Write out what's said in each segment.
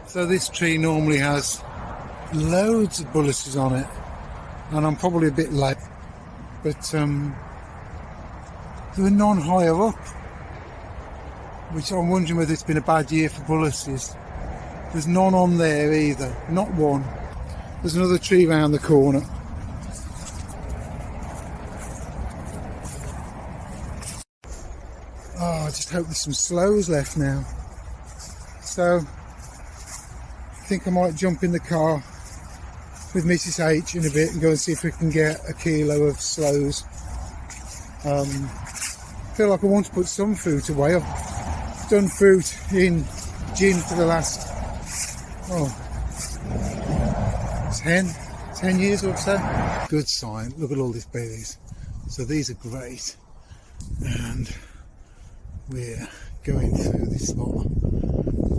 So this tree normally has loads of bullaces on it, and I'm probably a bit late, but there are none higher up, which I'm wondering whether it's been a bad year for bullaces. There's none on there either, not one. There's another tree round the corner. Oh, I just hope there's some sloes left now. So I think I might jump in the car with Mrs H in a bit and go and see if we can get a kilo of sloes. I feel like I want to put some fruit away. I've done fruit in gin for the last 10 years or so. Good sign. Look at all these berries. So these are great, and we're going through this lot,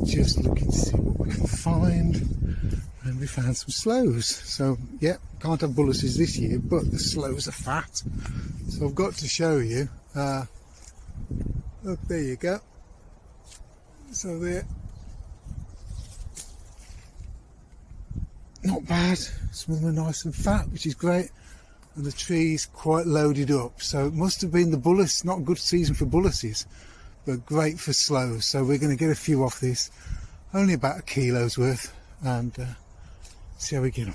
just looking to see what we can find, and we found some sloes. So yeah, can't have bullaces this year, but the sloes are fat, so I've got to show you. Look, there you go. So they're not bad. Some of them are nice and fat, which is great, and the tree's quite loaded up, so it must have been the bullace. Not a good season for bullaces, but great for sloes. So we're going to get a few off this, only about a kilo's worth, and see how we get on.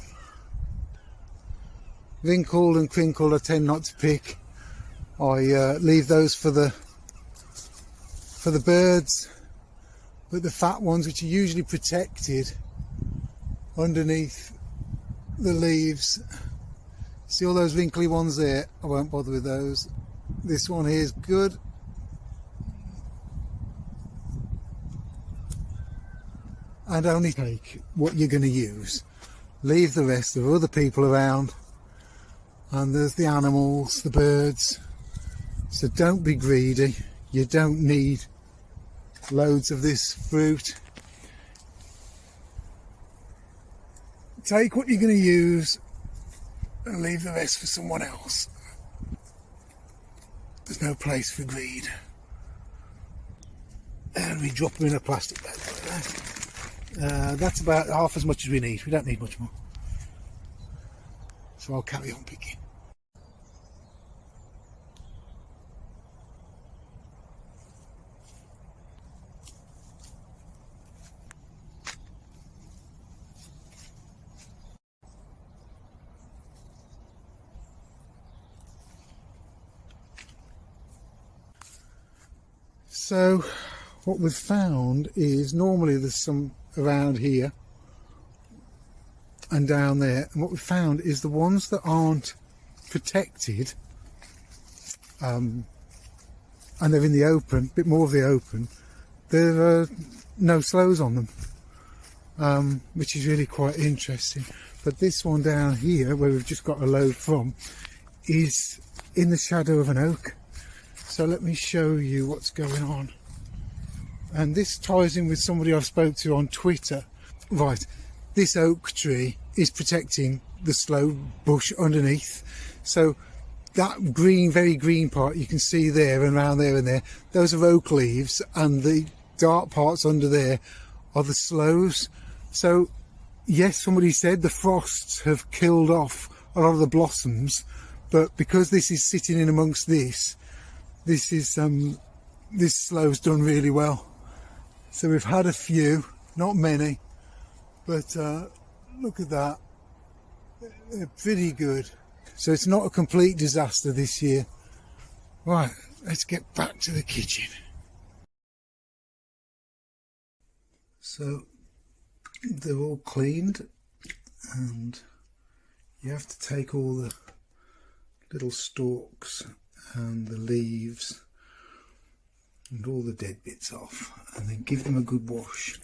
Wrinkled and crinkled I tend not to pick. I leave those for the birds, but the fat ones, which are usually protected underneath the leaves, see all those wrinkly ones there, I won't bother with those. This one here is good. And only take what you're going to use. Leave the rest. There are other people around, and there's the animals, the birds. So don't be greedy. You don't need loads of this fruit. Take what you're going to use and leave the rest for someone else. There's no place for greed. And we drop them in a plastic bag like that. That's about half as much as we need. We don't need much more. So I'll carry on picking. So what we've found is, normally there's some around here and down there, and what we found is the ones that aren't protected, and they're in the open, a bit more of the open, there are no sloes on them, which is really quite interesting. But this one down here, where we've just got a load from, is in the shadow of an oak. So let me show you what's going on. And this ties in with somebody I've spoke to on Twitter. Right, this oak tree is protecting the sloe bush underneath. So that green, very green part you can see there and around there and there, those are oak leaves, and the dark parts under there are the sloes. So yes, somebody said the frosts have killed off a lot of the blossoms, but because this is sitting in amongst this sloe's done really well. So we've had a few, not many, but look at that, they're pretty good. So it's not a complete disaster this year. Right, let's get back to the kitchen. So they're all cleaned, and you have to take all the little stalks and the leaves and all the dead bits off, and then give them a good wash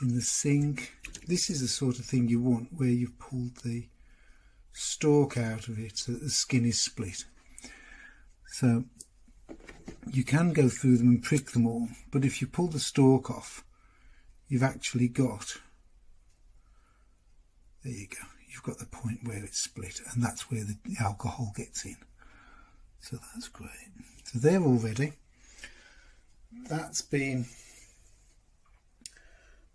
in the sink. This is the sort of thing you want, where you've pulled the stalk out of it so that the skin is split. So you can go through them and prick them all, but if you pull the stalk off, you've actually got, there you go, you've got the point where it's split, and that's where the alcohol gets in. So that's great. So they're all ready. That's been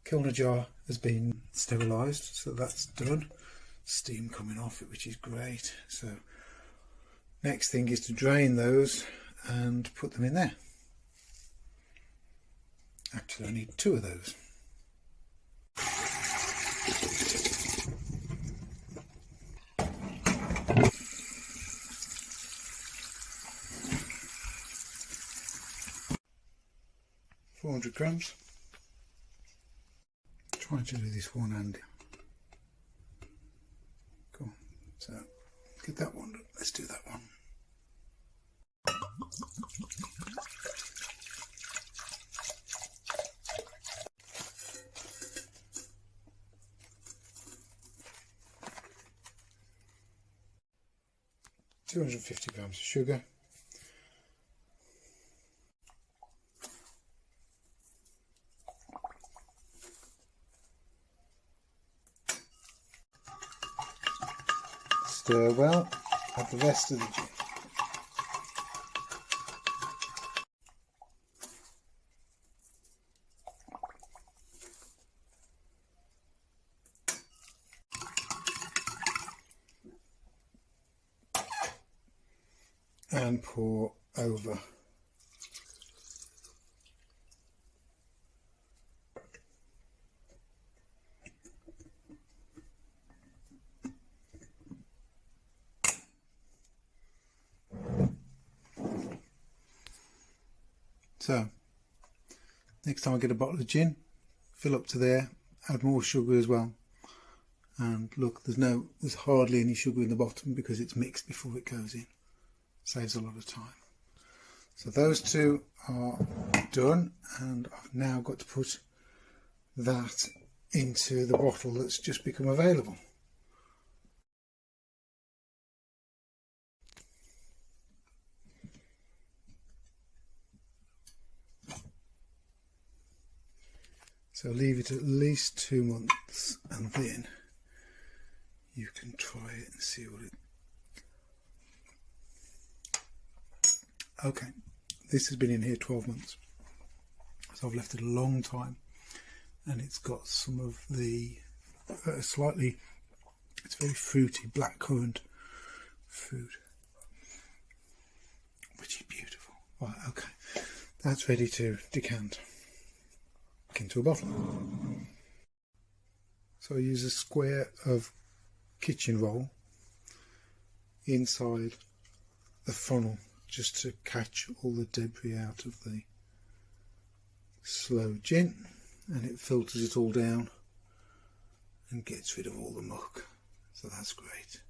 killed in a jar has been sterilised, so that's done. Steam coming off it, which is great. So next thing is to drain those and put them in there. Actually, I need 2 of those. £400. Trying to do this one-handed. Cool. So get that one. Let's do that one. £250 of sugar. Stir well, add the rest of the gin. And pour over. So next time I get a bottle of gin, fill up to there, add more sugar as well. And look, there's hardly any sugar in the bottom because it's mixed before it goes in. Saves a lot of time. So those 2 are done, and I've now got to put that into the bottle that's just become available. So leave it at least 2 months and then you can try it and see what it. Okay, this has been in here 12 months, so I've left it a long time, and it's got some of the it's very fruity blackcurrant fruit, which is beautiful. Right, okay, that's ready to decant into a bottle. So I use a square of kitchen roll inside the funnel just to catch all the debris out of the Sloe Gin, and it filters it all down and gets rid of all the muck, so that's great.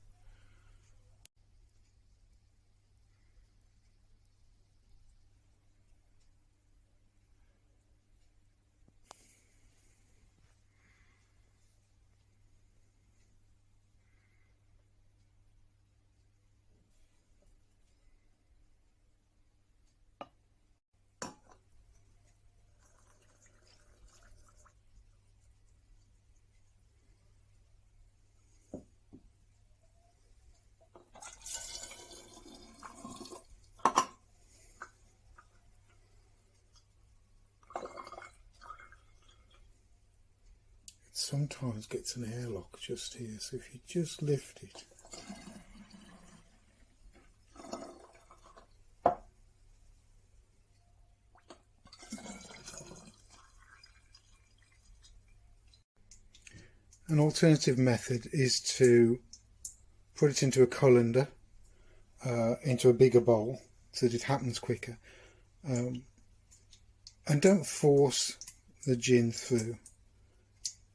Sometimes gets an airlock just here, so if you just lift it, an alternative method is to put it into a colander, into a bigger bowl so that it happens quicker, and don't force the gin through.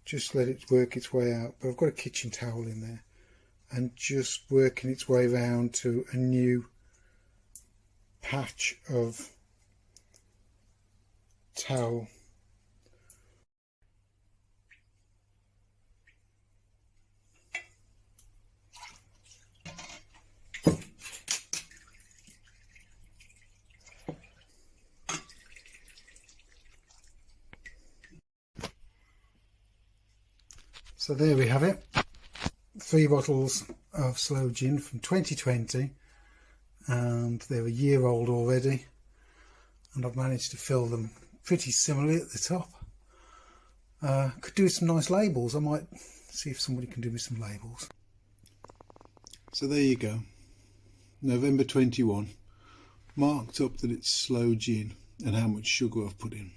Just let it work its way out. But I've got a kitchen towel in there, and just working its way round to a new patch of towel. So there we have it, 3 bottles of Sloe Gin from 2020, and they're a year old already, and I've managed to fill them pretty similarly at the top. Could do with some nice labels. I might see if somebody can do with some labels. So there you go, November 21, marked up that it's Sloe Gin and how much sugar I've put in.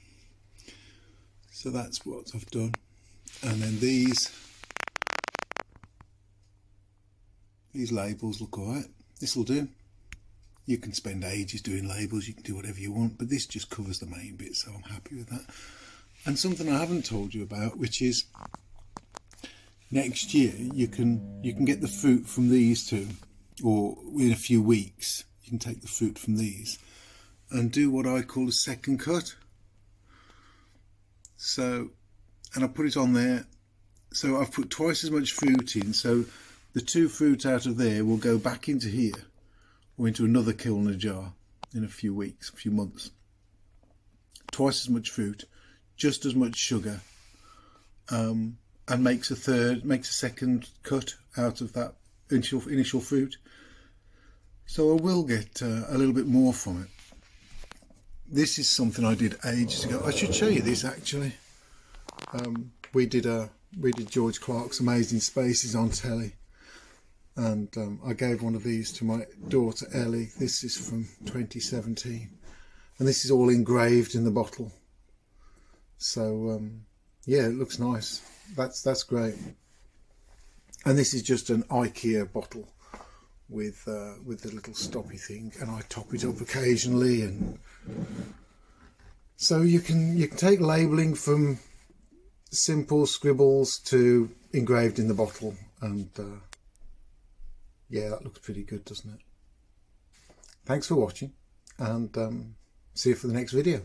So that's what I've done. And then these labels look alright. This will do. You can spend ages doing labels, you can do whatever you want, but this just covers the main bit, so I'm happy with that. And something I haven't told you about, which is next year you can get the fruit from these two, or in a few weeks you can take the fruit from these and do what I call a second cut. So, and I put it on there, so I've put twice as much fruit in, so the two fruit out of there will go back into here or into another kilner jar in a few weeks, a few months. Twice as much fruit, just as much sugar, and makes a second cut out of that initial fruit. So I will get a little bit more from it. This is something I did ages ago. I should show you this actually. We did George Clarke's Amazing Spaces on telly, and I gave one of these to my daughter Ellie. This is from 2017, and this is all engraved in the bottle. So yeah, it looks nice. That's great. And this is just an IKEA bottle with the little stoppy thing, and I top it up occasionally. And so you can take labelling from simple scribbles to engraved in the bottle, and yeah, that looks pretty good, doesn't it? Thanks for watching, and see you for the next video.